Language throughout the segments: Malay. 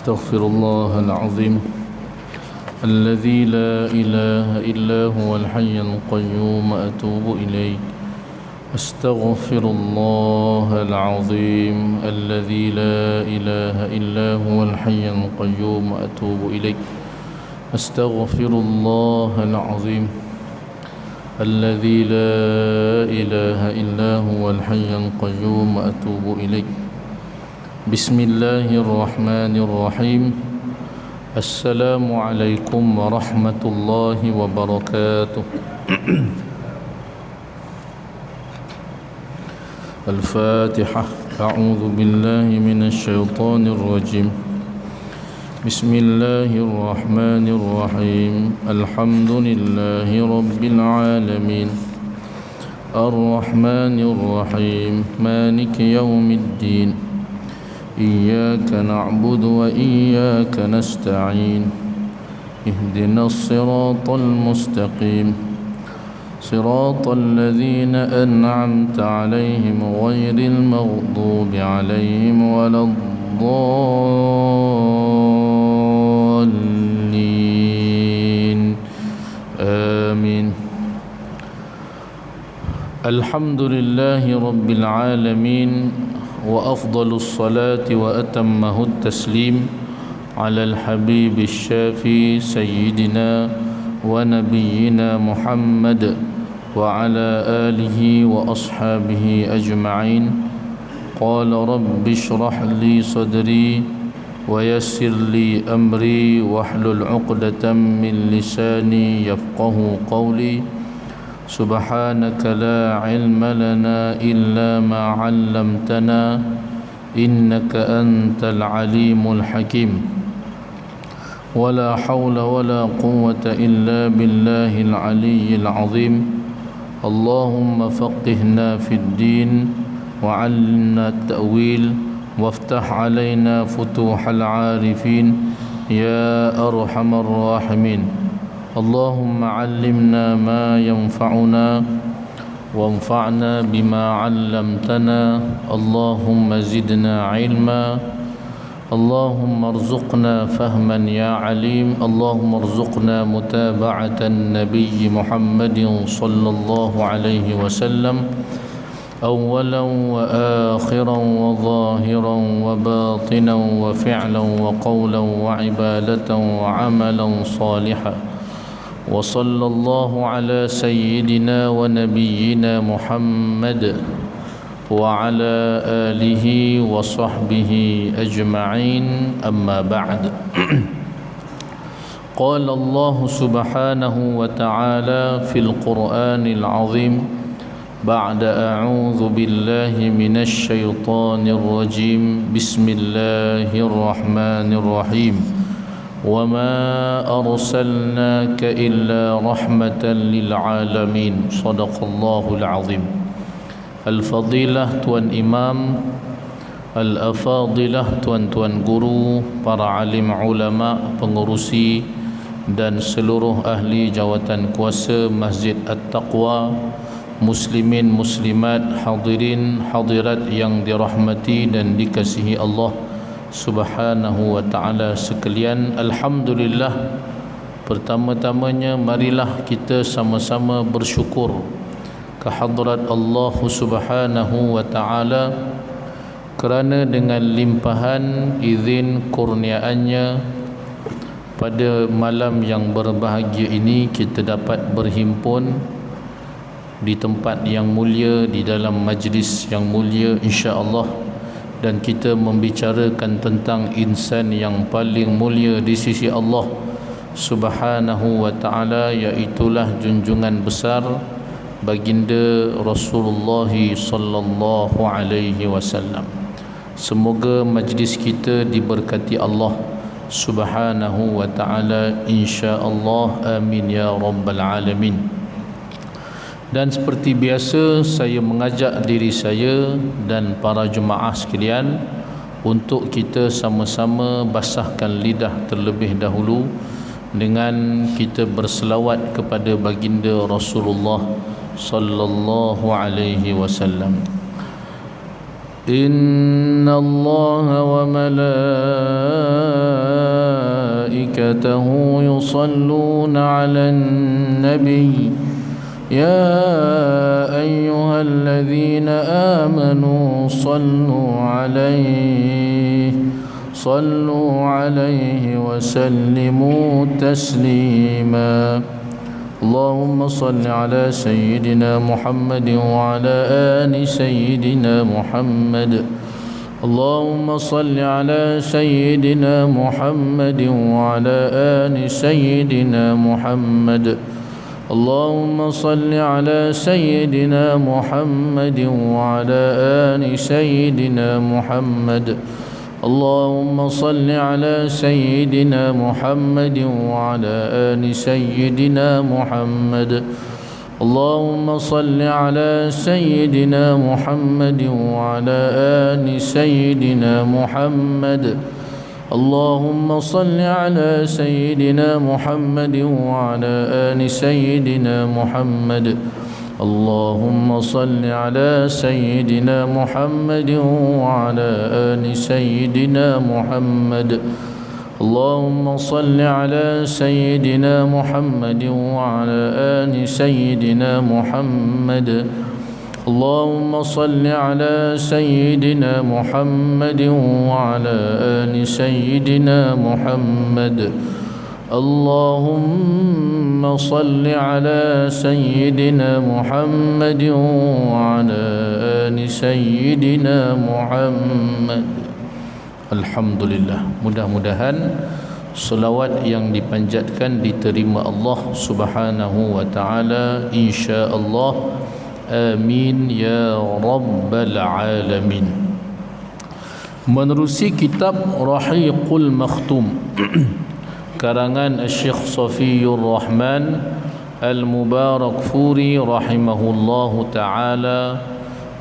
أستغفر الله العظيم الذي لا إله إلا هو الحي القيوم أتوب إليه. أستغفر الله العظيم الذي لا إله إلا هو الحي القيوم أتوب إليه. أستغفر الله العظيم الذي لا إله إلا هو الحي القيوم أتوب إليه. بسم الله الرحمن الرحيم. السلام عليكم ورحمة الله وبركاته. الفاتحة. أعوذ بالله من الشيطان الرجيم. بسم الله الرحمن الرحيم. الحمد لله رب العالمين الرحمن الرحيم مالك يوم الدين. إياك نعبد وإياك نستعين. اهدنا الصراط المستقيم صراط الذين أنعمت عليهم غير المغضوب عليهم ولا الضالين. آمين. الحمد لله رب العالمين وأفضل الصلاة وأتمه التسليم على الحبيب الشافي سيدنا ونبينا محمد وعلى آله وأصحابه أجمعين. قال رب اشرح لي صدري ويسر لي أمري واحلل عقدة من لساني يفقه قولي. سبحانك لا علم لنا إلا ما علمتنا إنك أنت العليم الحكيم. ولا حول ولا قوة إلا بالله العلي العظيم. اللهم فقهنا في الدين وعلمنا التأويل وافتح علينا فتوح العارفين يا أرحم الراحمين. اللهم علمنا ما ينفعنا وانفعنا بما علمتنا. اللهم زدنا علما. اللهم ارزقنا فهما يا عليم. اللهم ارزقنا متابعة النبي محمد صلى الله عليه وسلم أولا وآخرا وظاهرا وباطنا وفعلا وقولا وعبادة وعملا صالحا. وصلى الله على سيدنا ونبينا محمد وعلى آله وصحبه أجمعين. أما بعد. قال الله سبحانه وتعالى في القرآن العظيم بعد أعوذ بالله من الشيطان الرجيم. بسم الله الرحمن الرحيم. وما أرسلناك إلا رحمة للعالمين. صدق الله العظيم. Al-Fadilah Tuan Imam, Al-Afadilah Tuan-tuan guru, para alim ulama, pengurusi dan seluruh ahli jawatan kuasa Masjid At-Taqwa, muslimin muslimat, hadirin hadirat yang dirahmati dan dikasihi Allah Subhanahu wa ta'ala sekalian. Alhamdulillah, pertama-tamanya marilah kita sama-sama bersyukur kehadrat Allah Subhanahu wa ta'ala kerana dengan limpahan izin kurniaannya pada malam yang berbahagia ini kita dapat berhimpun di tempat yang mulia, di dalam majlis yang mulia insya-Allah, dan kita membicarakan tentang insan yang paling mulia di sisi Allah Subhanahu wa ta'ala, iaitulah junjungan besar baginda Rasulullah sallallahu alaihi wasallam. Semoga majlis kita diberkati Allah Subhanahu wa ta'ala insya-Allah. Amin ya rabbal alamin. Dan seperti biasa, saya mengajak diri saya dan para jemaah sekalian untuk kita sama-sama basahkan lidah terlebih dahulu dengan kita berselawat kepada baginda Rasulullah sallallahu alaihi wasallam. إن الله وملائكته يصلون على النبي يا أيها الذين آمنوا صلوا عليه وسلموا تسليما اللهم صل على سيدنا محمد وعلى آل سيدنا محمد اللهم صل على سيدنا محمد وعلى آل سيدنا محمد اللهم صل على سيدنا محمد وعلى آل سيدنا محمد اللهم صل على سيدنا محمد وعلى آل سيدنا محمد اللهم صل على سيدنا محمد وعلى آل سيدنا محمد اللهم صل على سيدنا محمد وعلى آل سيدنا محمد اللهم صل على سيدنا محمد وعلى آل سيدنا محمد اللهم صل على سيدنا محمد وعلى آل سيدنا محمد اللهم صل على سيدنا محمد وعلى آل سيدنا محمد اللهم صل على سيدنا محمد وعلى آل سيدنا محمد. Alhamdulillah, mudah-mudahan selawat yang dipanjatkan diterima Allah Subhanahu wa taala insya-Allah. Amin ya rabbal alamin. Menerusi kitab Rahiqul Makhtum karangan Syekh Safiyur Rahman Al-Mubarakfuri rahimahullahu taala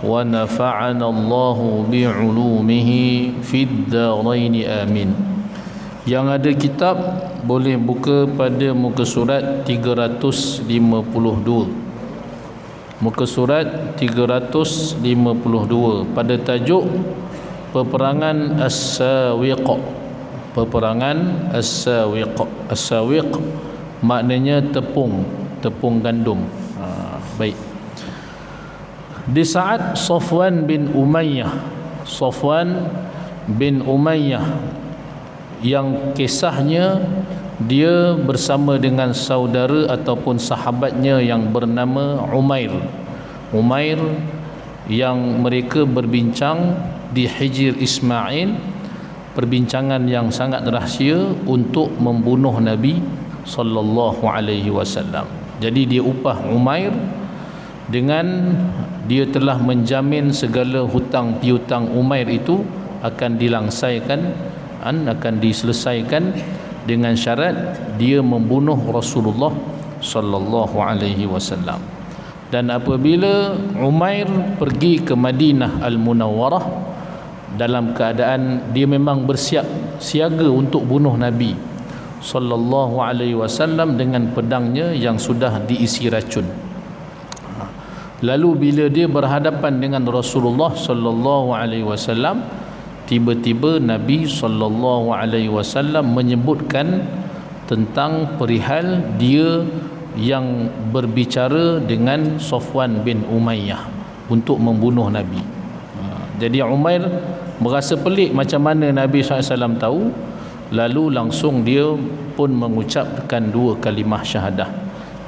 wa nafa'ana Allahu bi'ulumihi fid darain amin. Yang ada kitab boleh buka pada muka surat 352. Muka surat 352 pada tajuk Peperangan As-Sawiq. Peperangan As-Sawiq. As-Sawiq maknanya tepung gandum. Baik. Di saat Safwan bin Umayyah yang kisahnya dia bersama dengan saudara ataupun sahabatnya yang bernama Umair yang mereka berbincang di Hijr Ismail, perbincangan yang sangat rahsia untuk membunuh Nabi sallallahu alaihi wasallam. Jadi dia upah Umair dengan dia telah menjamin segala hutang piutang Umair itu akan diselesaikan dengan syarat dia membunuh Rasulullah sallallahu alaihi wasallam. Dan apabila Umair pergi ke Madinah Al-Munawwarah dalam keadaan dia memang bersiap siaga untuk bunuh Nabi sallallahu alaihi wasallam dengan pedangnya yang sudah diisi racun. Lalu bila dia berhadapan dengan Rasulullah sallallahu alaihi wasallam, tiba-tiba Nabi sallallahu alaihi wasallam menyebutkan tentang perihal dia yang berbicara dengan Safwan bin Umayyah untuk membunuh Nabi. Jadi Umair berasa pelik macam mana Nabi SAW tahu, lalu langsung dia pun mengucapkan 2 kalimah syahadah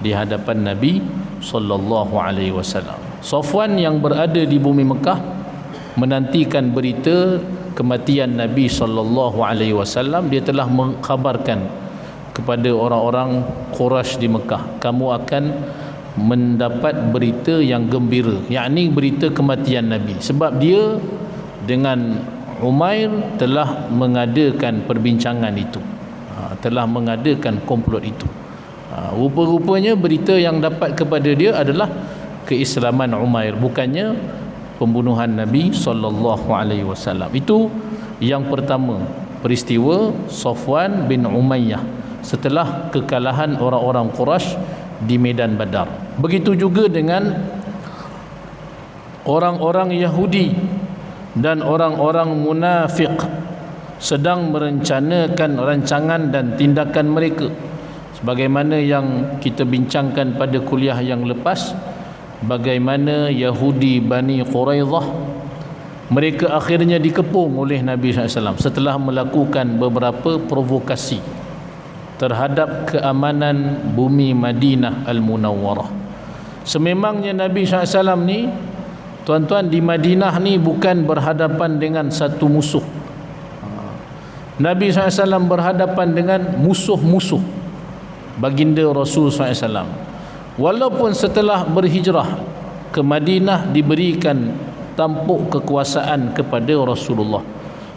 di hadapan Nabi sallallahu alaihi wasallam. Safwan yang berada di bumi Mekah menantikan berita kematian Nabi sallallahu alaihi wasallam. Dia telah mengkhabarkan kepada orang-orang Quraisy di Mekah, kamu akan mendapat berita yang gembira, yakni berita kematian Nabi, sebab dia dengan Umair telah mengadakan perbincangan itu, telah mengadakan komplot itu. Rupa-rupanya berita yang dapat kepada dia adalah keislaman Umair, bukannya pembunuhan Nabi sallallahu alaihi wasallam. Itu yang pertama, peristiwa Safwan bin Umayyah setelah kekalahan orang-orang Quraisy di medan Badar. Begitu juga dengan orang-orang Yahudi dan orang-orang munafik sedang merencanakan rancangan dan tindakan mereka, sebagaimana yang kita bincangkan pada kuliah yang lepas, bagaimana Yahudi Bani Quraidah mereka akhirnya dikepung oleh Nabi SAW setelah melakukan beberapa provokasi terhadap keamanan bumi Madinah Al-Munawwarah. Sememangnya Nabi SAW ni, tuan-tuan, di Madinah ni bukan berhadapan dengan satu musuh. Nabi SAW berhadapan dengan musuh-musuh baginda Rasul SAW. Walaupun setelah berhijrah ke Madinah diberikan tampuk kekuasaan kepada Rasulullah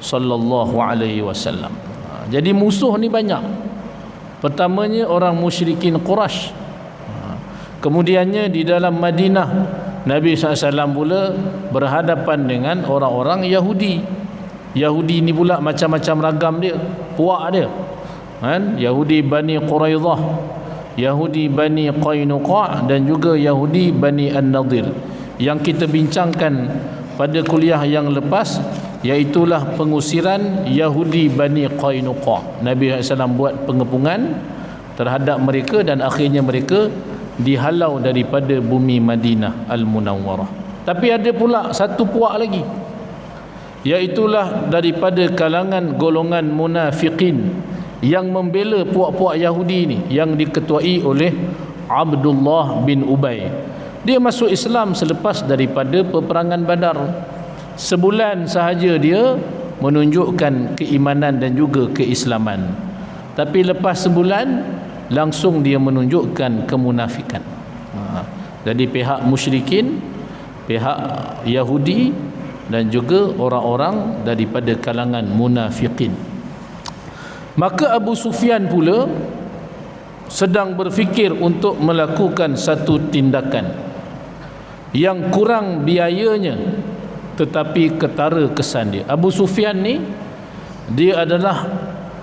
sallallahu alaihi wasallam. Jadi musuh ni banyak. Pertamanya orang musyrikin Quraisy. Kemudiannya di dalam Madinah Nabi SAW pula berhadapan dengan orang-orang Yahudi. Yahudi ni pula macam-macam ragam dia, puak dia. Kan? Yahudi Bani Quraidah, Yahudi Bani Qainuqa, dan juga Yahudi Bani An-Nadir yang kita bincangkan pada kuliah yang lepas, iaitulah pengusiran Yahudi Bani Qainuqa. Nabi SAW buat pengepungan terhadap mereka dan akhirnya mereka dihalau daripada bumi Madinah Al-Munawwarah. Tapi ada pula satu puak lagi, iaitulah daripada kalangan golongan munafiqin yang membela puak-puak Yahudi ni, yang diketuai oleh Abdullah bin Ubay. Dia masuk Islam selepas daripada peperangan Badar. Sebulan sahaja dia menunjukkan keimanan dan juga keislaman, tapi lepas sebulan langsung dia menunjukkan kemunafikan. Jadi pihak musyrikin, pihak Yahudi, dan juga orang-orang daripada kalangan munafiqin. Maka Abu Sufyan pula sedang berfikir untuk melakukan satu tindakan yang kurang biayanya tetapi ketara kesan dia. Abu Sufyan ni, dia adalah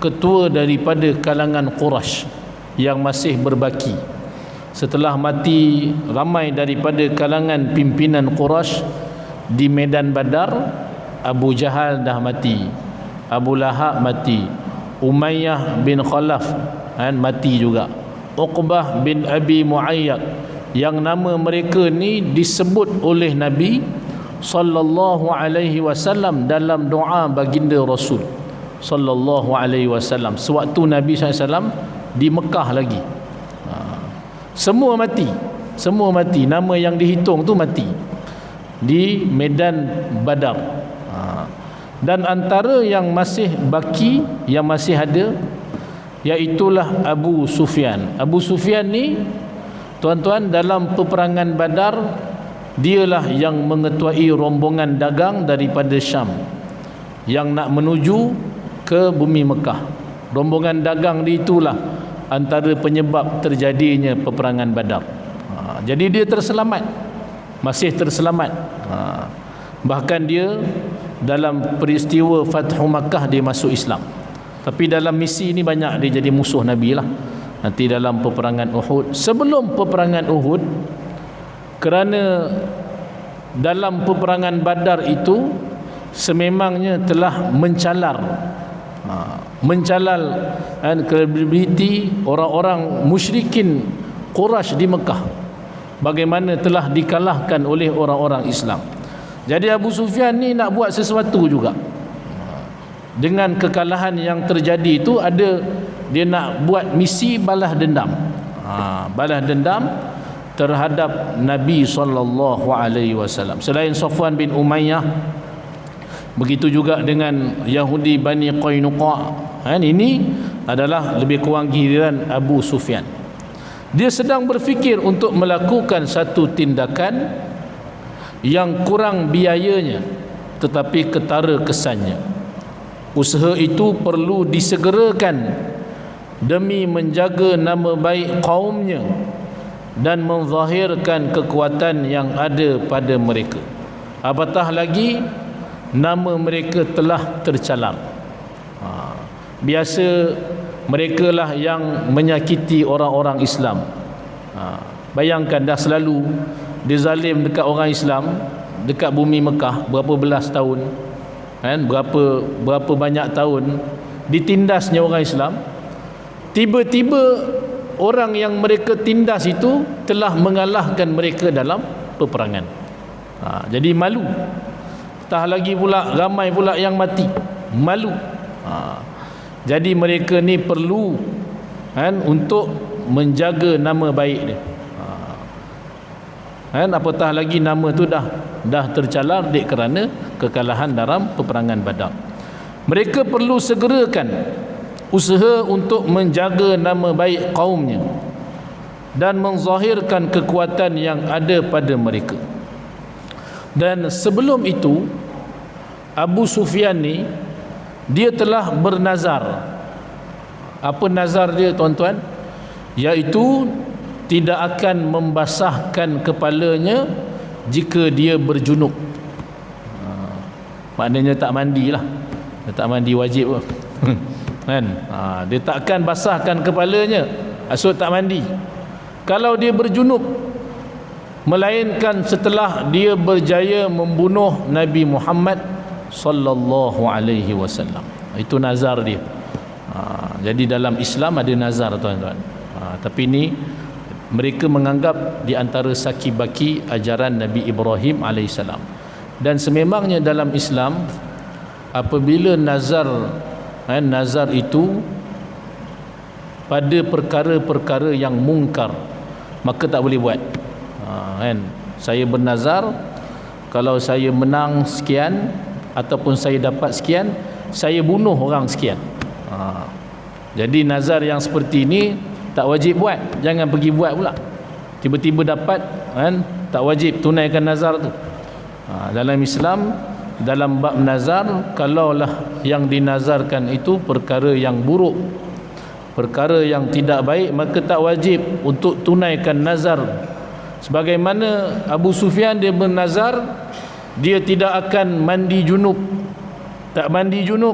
ketua daripada kalangan Quraisy yang masih berbaki. Setelah mati ramai daripada kalangan pimpinan Quraisy di medan Badar, Abu Jahal dah mati, Abu Lahab mati, Umayyah bin Khalaf mati juga, Uqbah bin Abi Muayyad, yang nama mereka ni disebut oleh Nabi sallallahu alaihi wasallam dalam doa baginda Rasul sallallahu alaihi wasallam sewaktu Nabi SAW di Mekah lagi. Semua mati, semua mati. Nama yang dihitung tu mati di medan Badar. Dan antara yang masih baki, yang masih ada, iaitulah Abu Sufyan. Abu Sufyan ni, tuan-tuan, dalam peperangan Badar dialah yang mengetuai rombongan dagang daripada Syam yang nak menuju ke bumi Mekah. Rombongan dagang itulah antara penyebab terjadinya peperangan Badar. Jadi dia terselamat, masih terselamat. Bahkan dia dalam peristiwa Fathu Makkah dia masuk Islam, tapi dalam misi ini banyak dia jadi musuh Nabi lah. Nanti dalam peperangan Uhud, sebelum peperangan Uhud, kerana dalam peperangan Badar itu sememangnya telah mencalar kredibiliti orang-orang musyrikin Quraisy di Mekah, bagaimana telah dikalahkan oleh orang-orang Islam. Jadi Abu Sufyan ni nak buat sesuatu juga. Dengan kekalahan yang terjadi itu, ada dia nak buat misi balas dendam. Balas dendam terhadap Nabi SAW. Selain Safwan bin Umayyah, begitu juga dengan Yahudi Bani Qainuqa. Ini adalah lebih kurang giliran Abu Sufyan. Dia sedang berfikir untuk melakukan satu tindakan yang kurang biayanya tetapi ketara kesannya. Usaha itu perlu disegerakan demi menjaga nama baik kaumnya dan menzahirkan kekuatan yang ada pada mereka. Apatah lagi nama mereka telah tercalar. Biasa mereka lah yang menyakiti orang-orang Islam. Bayangkan dah selalu dia zalim dekat orang Islam, dekat bumi Mekah berapa belas tahun, kan, berapa banyak tahun ditindasnya orang Islam. Tiba-tiba orang yang mereka tindas itu telah mengalahkan mereka dalam peperangan. Jadi malu. Tak lagi pula ramai pula yang mati, malu. Jadi mereka ni perlu, kan, untuk menjaga nama baik dia. Kan, apatah lagi nama tu dah tercalar dek kerana kekalahan dalam peperangan Badar. Mereka perlu segerakan usaha untuk menjaga nama baik kaumnya dan menzahirkan kekuatan yang ada pada mereka. Dan sebelum itu Abu Sufyan ni dia telah bernazar. Apa nazar dia, tuan-tuan? Iaitu tidak akan membasahkan kepalanya jika dia berjunub. Maknanya tak mandilah. Dia tak mandi wajib pun. Kan? Dia takkan basahkan kepalanya, maksud tak mandi kalau dia berjunub, melainkan setelah dia berjaya membunuh Nabi Muhammad sallallahu alaihi wasallam. Itu nazar dia. Jadi dalam Islam ada nazar, tuan-tuan. Tapi ni mereka menganggap di antara saki-baki ajaran Nabi Ibrahim alaihissalam. Dan sememangnya dalam Islam apabila nazar itu pada perkara-perkara yang mungkar, maka tak boleh buat. Saya bernazar kalau saya menang sekian ataupun saya dapat sekian, saya bunuh orang sekian. Jadi nazar yang seperti ini tak wajib buat. Jangan pergi buat pula. Tiba-tiba dapat, kan, tak wajib tunaikan nazar tu. Dalam Islam, dalam bab nazar, kalaulah yang dinazarkan itu perkara yang buruk, perkara yang tidak baik, maka tak wajib untuk tunaikan nazar. Sebagaimana Abu Sufyan dia bernazar dia tidak akan mandi junub, tak mandi junub,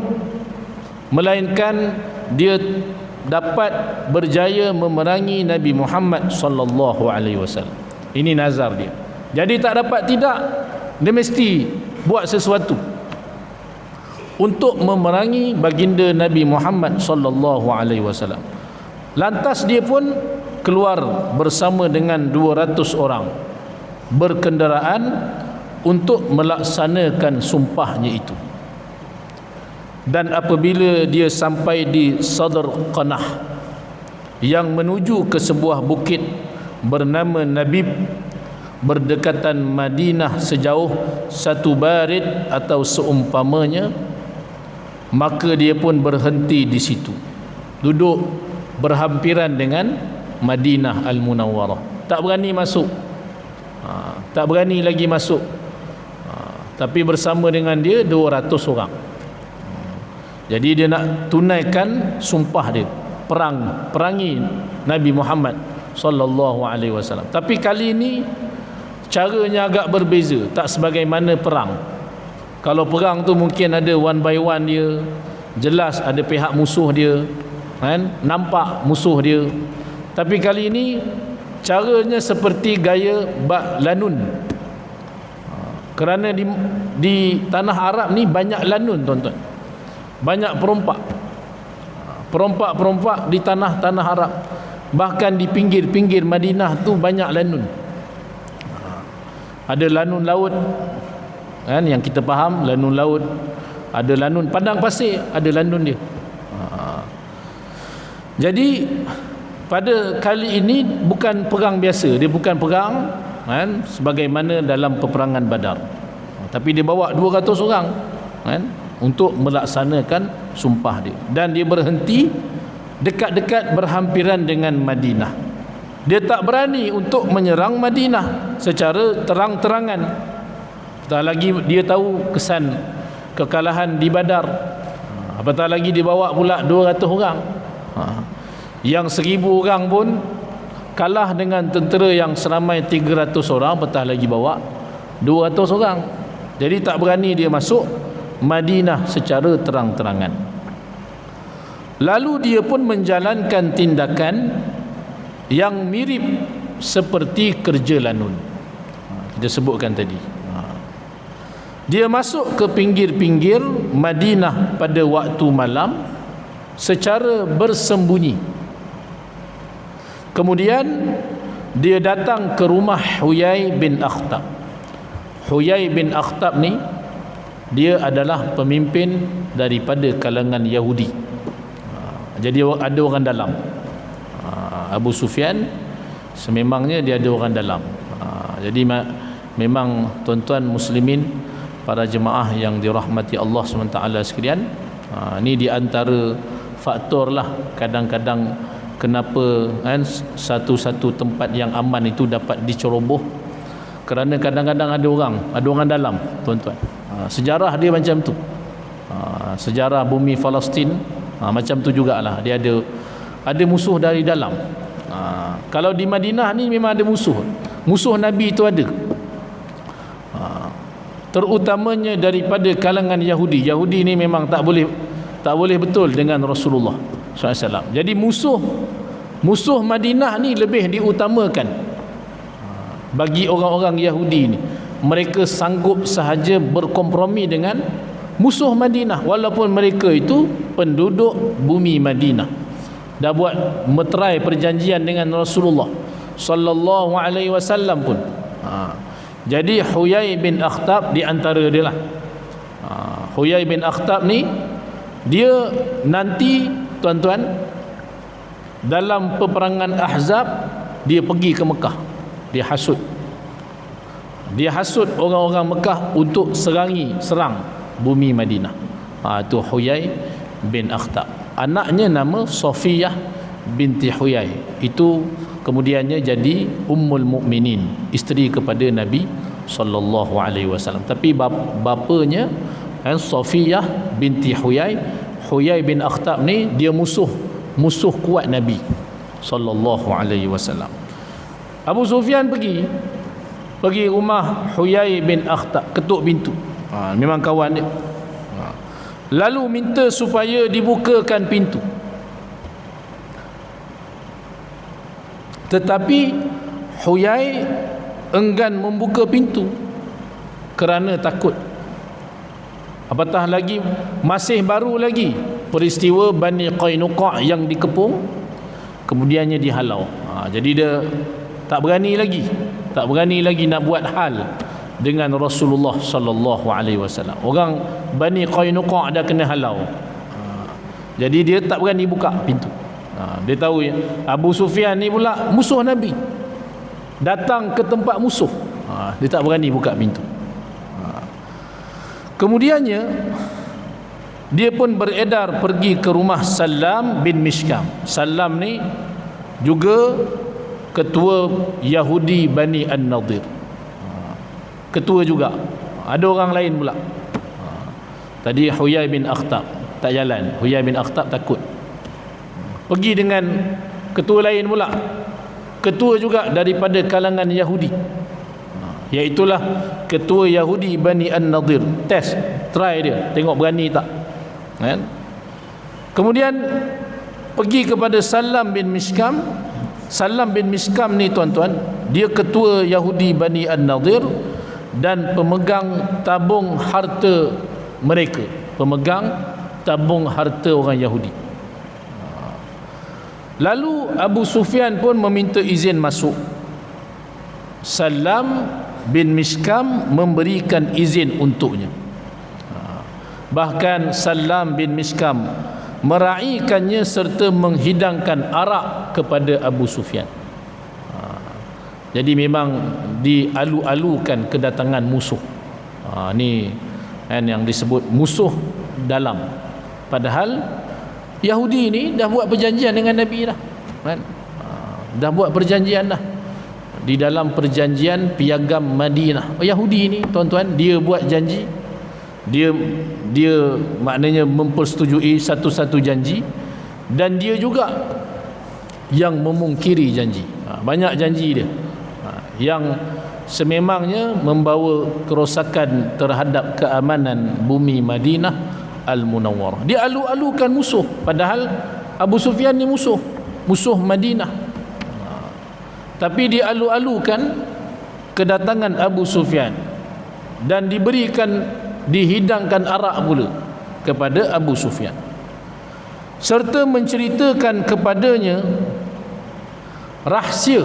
melainkan dia dapat berjaya memerangi Nabi Muhammad sallallahu alaihi wasallam. Ini nazar dia. Jadi tak dapat tidak, dia mesti buat sesuatu untuk memerangi baginda Nabi Muhammad sallallahu alaihi wasallam. Lantas dia pun keluar bersama dengan 200 orang berkenderaan untuk melaksanakan sumpahnya itu. Dan apabila dia sampai di Sadr Qanah yang menuju ke sebuah bukit bernama Nabib, berdekatan Madinah sejauh satu barid atau seumpamanya, maka dia pun berhenti di situ, duduk berhampiran dengan Madinah Al-Munawwarah. Tak berani masuk, tak berani lagi masuk, tapi bersama dengan dia 200 orang. Jadi dia nak tunaikan sumpah dia, perangi Nabi Muhammad sallallahu alaihi wasallam. Tapi kali ini caranya agak berbeza, tak sebagaimana perang. Kalau perang tu mungkin ada one by one dia, jelas ada pihak musuh dia, kan, nampak musuh dia. Tapi kali ini caranya seperti gaya bak lanun. Kerana di tanah Arab ni banyak lanun, tuan-tuan. Banyak perompak di tanah Arab. Bahkan di pinggir-pinggir Madinah tu banyak lanun. Ada lanun laut, kan, yang kita faham lanun laut. Ada lanun padang pasir, ada lanun dia. Jadi pada kali ini bukan perang biasa, dia bukan perang, kan, sebagaimana dalam peperangan Badar. Tapi dia bawa 200 orang, kan, untuk melaksanakan sumpah dia. Dan dia berhenti dekat-dekat berhampiran dengan Madinah. Dia tak berani untuk menyerang Madinah secara terang-terangan. Tak lagi dia tahu kesan kekalahan di Badar. Apatah lagi dia bawa pula 200 orang. Yang 1000 orang pun kalah dengan tentera yang seramai 300 orang, apatah lagi bawa 200 orang. Jadi tak berani dia masuk Madinah secara terang-terangan. Lalu dia pun menjalankan tindakan yang mirip seperti kerja lanun. Kita sebutkan tadi. Dia masuk ke pinggir-pinggir Madinah pada waktu malam secara bersembunyi. Kemudian dia datang ke rumah Huyai bin Akhtab. Huyai bin Akhtab ni dia adalah pemimpin daripada kalangan Yahudi. Jadi ada orang dalam. Abu Sufyan sememangnya dia ada orang dalam. Jadi memang tuan-tuan muslimin, para jemaah yang dirahmati Allah SWT sekalian, ni di antara faktor lah kadang-kadang kenapa kan satu-satu tempat yang aman itu dapat diceroboh, kerana kadang-kadang ada orang dalam, tuan-tuan. Sejarah dia macam tu. Sejarah bumi Palestin macam tu jugalah, dia ada musuh dari dalam. Kalau di Madinah ni memang ada musuh Nabi itu ada, terutamanya daripada kalangan Yahudi. Yahudi ni memang tak boleh betul dengan Rasulullah SAW. Jadi musuh Madinah ni lebih diutamakan bagi orang-orang Yahudi ni. Mereka sanggup sahaja berkompromi dengan musuh Madinah walaupun mereka itu penduduk bumi Madinah. Dah buat meterai perjanjian dengan Rasulullah sallallahu alaihi wasallam pun. Jadi Huyai bin Akhtab di antara dia lah. Huyai bin Akhtab ni dia nanti, tuan-tuan, dalam peperangan Ahzab dia pergi ke Mekah. Dia hasut orang-orang Mekah untuk serang bumi Madinah. Itu Huyai bin Akhtab. Anaknya nama Safiyah binti Huyai. Itu kemudiannya jadi Ummul Mukminin, isteri kepada Nabi sallallahu alaihi wasallam. Tapi bapanya Safiyah binti Huyai bin Akhtab ni dia musuh kuat Nabi sallallahu alaihi wasallam. Abu Sufyan pergi rumah Huyai bin Akhtab, ketuk pintu. Memang kawan dia. Lalu minta supaya dibukakan pintu. Tetapi Huyai enggan membuka pintu kerana takut. Apatah lagi masih baru lagi peristiwa Bani Qainuqa yang dikepung, kemudiannya dihalau. Jadi dia tak berani lagi nak buat hal dengan Rasulullah sallallahu alaihi wasallam. Orang Bani Qainuqa dah kena halau. Jadi dia tak berani buka pintu. Dia tahu Abu Sufyan ni pula musuh Nabi, datang ke tempat musuh. Dia tak berani buka pintu. Kemudiannya dia pun beredar pergi ke rumah Salam bin Mishkam. Salam ni juga ketua Yahudi Bani An-Nadir, ketua juga. Ada orang lain pula. Tadi Huyai bin Akhtab tak jalan. Huyai bin Akhtab takut. Pergi dengan ketua lain pula, ketua juga daripada kalangan Yahudi, iaitulah ketua Yahudi Bani An-Nadir. Try dia, tengok berani tak kan? Kemudian pergi kepada Salam bin Mishkam. Salam bin Mishkam ni, tuan-tuan, dia ketua Yahudi Bani An-Nadir dan pemegang tabung harta mereka, pemegang tabung harta orang Yahudi. Lalu Abu Sufyan pun meminta izin masuk. Salam bin Mishkam memberikan izin untuknya. Bahkan Salam bin Mishkam meraihkannya serta menghidangkan arak kepada Abu Sufyan. Jadi memang dialu-alukan kedatangan musuh. Ni kan yang disebut musuh dalam. Padahal Yahudi ni dah buat perjanjian dengan Nabi dah, kan? Dah buat perjanjian dah. Di dalam perjanjian piagam Madinah, Yahudi ni, tuan-tuan, dia buat janji. Dia maknanya mempersetujui satu-satu janji, dan dia juga yang memungkiri janji. Banyak janji dia yang sememangnya membawa kerosakan terhadap keamanan bumi Madinah Al-Munawwarah. Dia alu-alukan musuh, padahal Abu Sufyan ni musuh Madinah. Tapi dia alu-alukan kedatangan Abu Sufyan. dan dihidangkan arak pula kepada Abu Sufyan, serta menceritakan kepadanya rahsia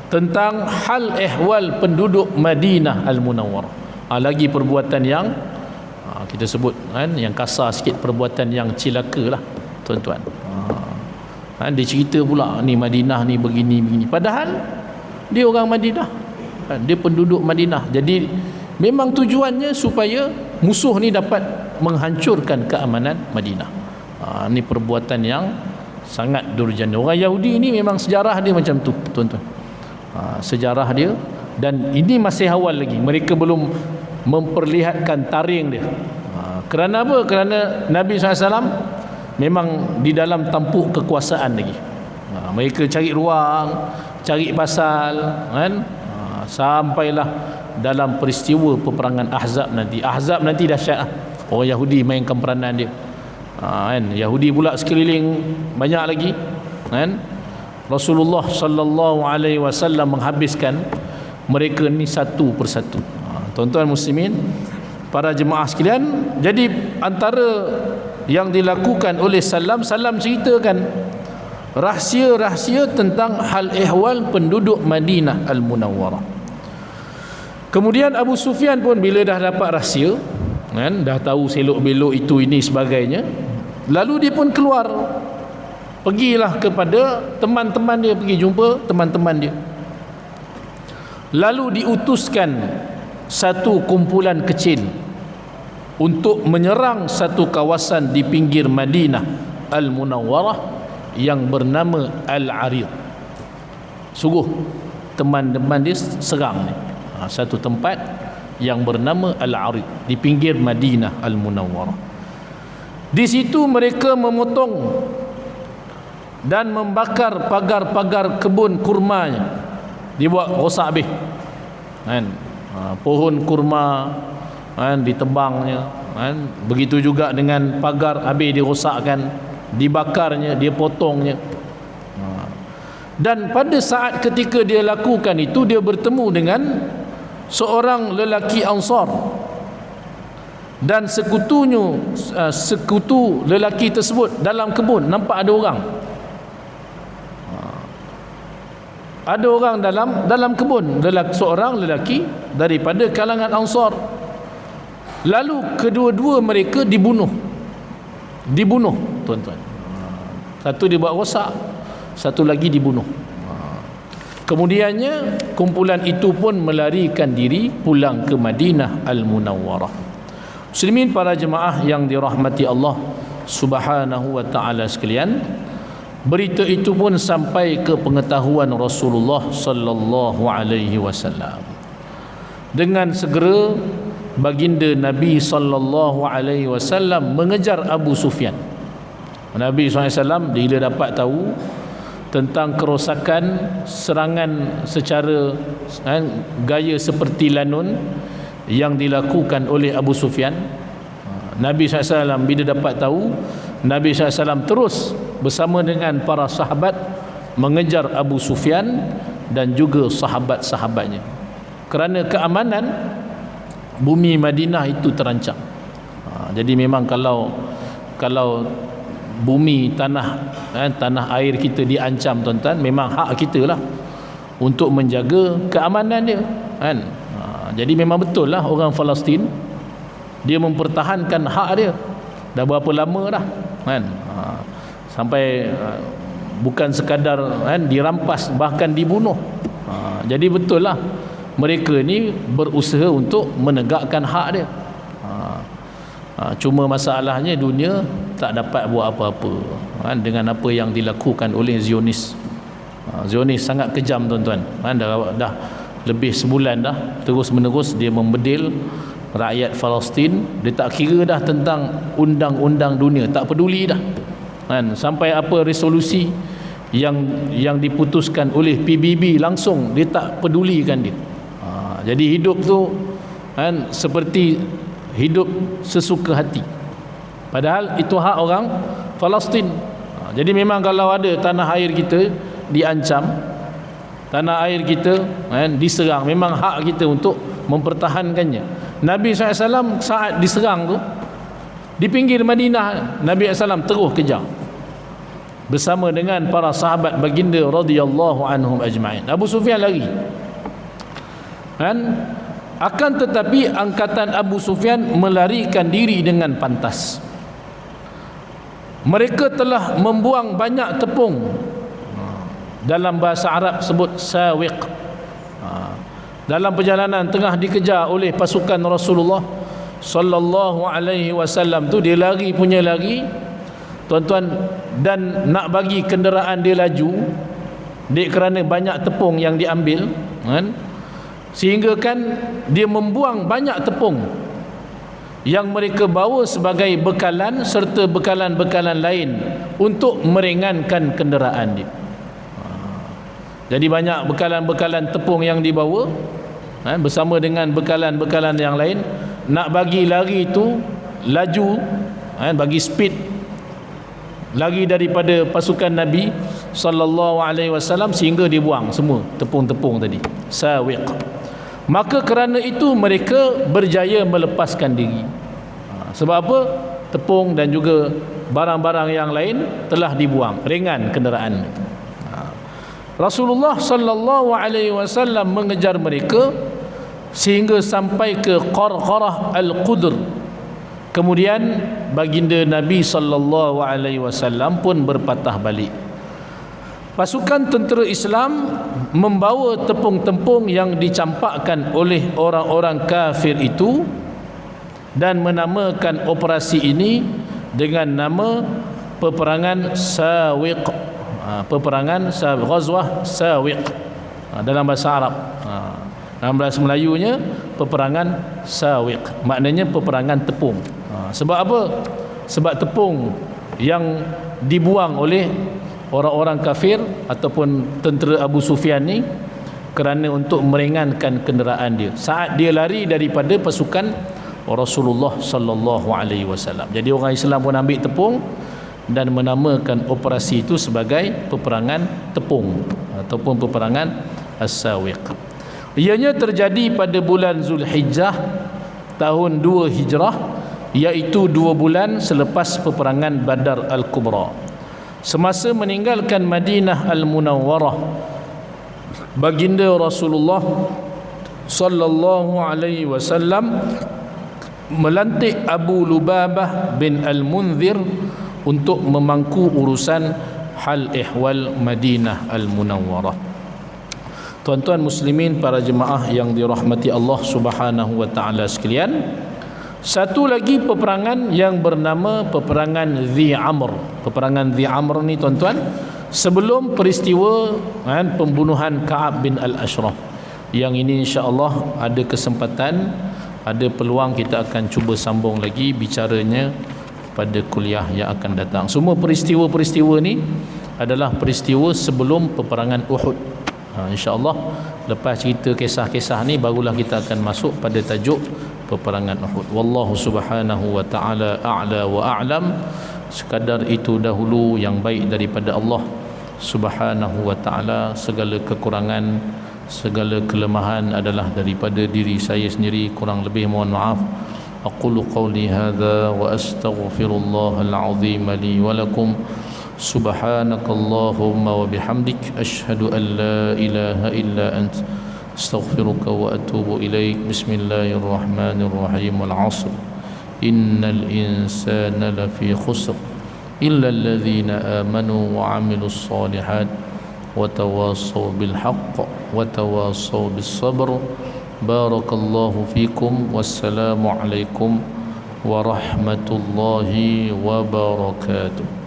tentang hal ehwal penduduk Madinah Al-Munawwarah. Lagi perbuatan yang kita sebut kan, yang kasar sikit, perbuatan yang cilaka lah tuan-tuan. Dia cerita pula ni Madinah ni begini, padahal dia orang Madinah, dia penduduk Madinah. Jadi memang tujuannya supaya musuh ni dapat menghancurkan keamanan Madinah. Ni perbuatan yang sangat durjana. Orang Yahudi ni memang sejarah dia macam tu tuan-tuan. Sejarah dia, dan ini masih awal lagi, mereka belum memperlihatkan taring dia. Kerana apa? Kerana Nabi SAW memang di dalam tampuk kekuasaan lagi. Mereka cari ruang, cari pasal kan, sampailah dalam peristiwa peperangan Ahzab nanti. Ahzab nanti dahsyat lah. Orang Yahudi mainkan peranan dia. Kan, Yahudi pula sekeliling banyak lagi kan. Rasulullah sallallahu alaihi wasallam menghabiskan mereka ni satu persatu. Tuan-tuan muslimin, para jemaah sekalian, jadi antara yang dilakukan oleh Salam ceritakan rahsia-rahsia tentang hal ehwal penduduk Madinah Al-Munawwarah. Kemudian Abu Sufyan pun bila dah dapat rahsia kan, dah tahu selok belok itu ini sebagainya, lalu dia pun keluar, pergilah kepada teman-teman dia, pergi jumpa teman-teman dia. Lalu diutuskan satu kumpulan kecil untuk menyerang satu kawasan di pinggir Madinah Al-Munawwarah yang bernama Al-Arid. Sungguh teman-teman dia serang ni satu tempat yang bernama Al-Arid di pinggir Madinah Al-Munawwarah. Di situ mereka memotong dan membakar pagar-pagar kebun kurmanya, dibuat rosak habis kan. Pohon kurma kan, ditebangnya kan. Begitu juga dengan pagar, habis dirosakkan, dibakarnya, dia potongnya. Dan pada saat ketika dia lakukan itu, dia bertemu dengan seorang lelaki Ansar, dan sekutu lelaki tersebut dalam kebun nampak ada orang. Ada orang dalam kebun, seorang lelaki daripada kalangan Ansar. Lalu kedua-dua mereka dibunuh tuan-tuan. Satu dibuat rosak, satu lagi dibunuh. Kemudiannya kumpulan itu pun melarikan diri pulang ke Madinah Al-Munawwarah. Muslimin, para jemaah yang dirahmati Allah Subhanahu wa taala sekalian, berita itu pun sampai ke pengetahuan Rasulullah sallallahu alaihi wasallam. Dengan segera baginda Nabi sallallahu alaihi wasallam mengejar Abu Sufyan. Nabi SAW bila dapat tahu tentang kerosakan serangan secara gaya seperti lanun yang dilakukan oleh Abu Sufyan, Nabi SAW bila dapat tahu, Nabi SAW terus bersama dengan para sahabat mengejar Abu Sufyan dan juga sahabat-sahabatnya, kerana keamanan bumi Madinah itu terancam. Jadi memang kalau bumi tanah air kita diancam tuan-tuan, memang hak kita lah untuk menjaga keamanan dia kan. Jadi memang betul lah orang Palestin dia mempertahankan hak dia dah berapa lama dah kan. Sampai bukan sekadar dirampas, bahkan dibunuh. Jadi betul lah mereka ni berusaha untuk menegakkan hak dia. Cuma masalahnya dunia tak dapat buat apa-apa kan, dengan apa yang dilakukan oleh Zionis. Zionis sangat kejam tuan-tuan kan. Dah lebih sebulan dah terus menerus dia membedil rakyat Palestin. Dia tak kira dah tentang undang-undang dunia, tak peduli dah kan. Sampai apa resolusi yang diputuskan oleh PBB langsung dia tak pedulikan dia. Jadi hidup tu kan seperti hidup sesuka hati, padahal itu hak orang Palestin. Jadi memang kalau ada tanah air kita diancam, tanah air kita diserang, memang hak kita untuk mempertahankannya. Nabi SAW saat diserang tu di pinggir Madinah, Nabi SAW terus kejar bersama dengan para sahabat baginda radhiyallahu anhum ajma'in. Abu Sufyan lari, akan tetapi angkatan Abu Sufyan melarikan diri dengan pantas. Mereka telah membuang banyak tepung, dalam bahasa Arab sebut sawiq. Dalam perjalanan tengah dikejar oleh pasukan Rasulullah sallallahu alaihi wasallam tu, dia lari punya lari, tuan-tuan, dan nak bagi kenderaan dia laju, kerana banyak tepung yang diambil, sehingga kan dia membuang banyak tepung yang mereka bawa sebagai bekalan serta bekalan-bekalan lain untuk meringankan kenderaan dia. Jadi banyak bekalan-bekalan tepung yang dibawa bersama dengan bekalan-bekalan yang lain, nak bagi lari tu laju, bagi speed lari daripada pasukan Nabi sallallahu alaihi wasallam, sehingga dibuang semua tepung-tepung tadi, sawiq. Maka kerana itu mereka berjaya melepaskan diri. Sebab apa? Tepung dan juga barang-barang yang lain telah dibuang, ringan kenderaan. Rasulullah sallallahu alaihi wasallam mengejar mereka sehingga sampai ke Qarqarah Al-Qudr. Kemudian baginda Nabi sallallahu alaihi wasallam pun berpatah balik. Pasukan tentera Islam membawa tepung-tepung yang dicampakkan oleh orang-orang kafir itu dan menamakan operasi ini dengan nama peperangan Sawiq. Peperangan Ghazwah Sawiq dalam bahasa Arab. Dalam bahasa Melayunya peperangan Sawiq, maknanya peperangan tepung. Sebab apa? Sebab tepung yang dibuang oleh orang-orang kafir ataupun tentera Abu Sufyan ni kerana untuk meringankan kenderaan dia saat dia lari daripada pasukan Rasulullah sallallahu alaihi wasallam. Jadi orang Islam pun ambil tepung dan menamakan operasi itu sebagai peperangan tepung ataupun peperangan As-Sawiq. Ianya terjadi pada bulan Zulhijjah tahun 2 Hijrah, iaitu 2 bulan selepas peperangan Badar Al-Kubra. Semasa meninggalkan Madinah Al-Munawwarah, baginda Rasulullah sallallahu alaihi wasallam melantik Abu Lubabah bin Al-Munzir untuk memangku urusan hal ihwal Madinah Al-Munawwarah. Tuan-tuan muslimin, para jemaah yang dirahmati Allah Subhanahu wa taala sekalian, satu lagi peperangan yang bernama peperangan Dhi Amr. Peperangan Dhi Amr ni tuan-tuan sebelum peristiwa pembunuhan Ka'ab bin Al-Ashraf. Yang ini insya-Allah ada kesempatan, ada peluang kita akan cuba sambung lagi bicaranya pada kuliah yang akan datang. Semua peristiwa-peristiwa ni adalah peristiwa sebelum peperangan Uhud. InsyaAllah lepas cerita kisah-kisah ni barulah kita akan masuk pada tajuk peperangan Uhud. Wallahu subhanahu wa ta'ala a'la wa a'lam. Sekadar itu dahulu yang baik daripada Allah subhanahu wa ta'ala. Segala kekurangan, segala kelemahan adalah daripada diri saya sendiri. Kurang lebih mohon maaf. Aqulu qawli hadha wa astaghfirullahal azim li wa lakum. Subhanakallahumma wa bihamdik asyhadu an la ilaha illa ant astaghfiruka wa atubu ilaik. Bismillahirrahmanirrahim. Wal 'asr innal insana lafi khusr illa alladhina amanu wa 'amilus solihat wa tawassaw bil haqq wa tawassaw bis sabr. Barakallahu fikum. Wassalamu alaikum warahmatullahi wabarakatuh.